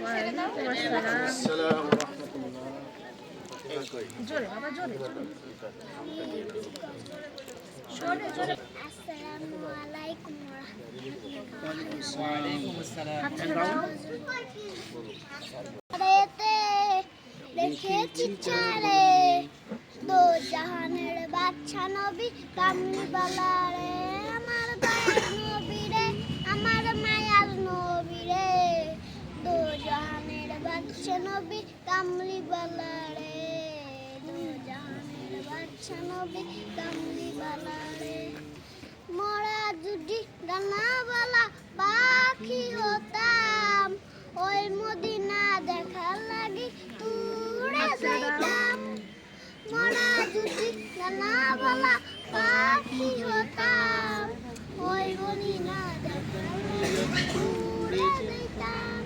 ওয়ালাইকুম আসসালাম। আসসালামু রাহমাতুল্লাহ। জোরে বাবা, জোরে জোরে। জোরে জোরে। আসসালামু আলাইকুম ওয়ালাইকুম আসসালাম। হাত ছেড়ে দাও। রেতে দেখেছি চারে দো জাহানের বাদশা নবী কামলিওয়ালা রে, আমার দয়ার নবী রে, আমার মায়ার নবী রে, দো জাহানের বাদশা নবী কামলিওয়ালা রে, দো জাহানের বাদশা নবী কামলিওয়ালা রে। মোরা যদি ডানাওয়ালা পাখি হতাম, ওই মদিনা দেখার লাগি উড়ে যাইতাম। মোরা যদি ডানাওয়ালা পাখি হতাম, ওই মদিনা দেখার লাগি উড়ে যাইতাম।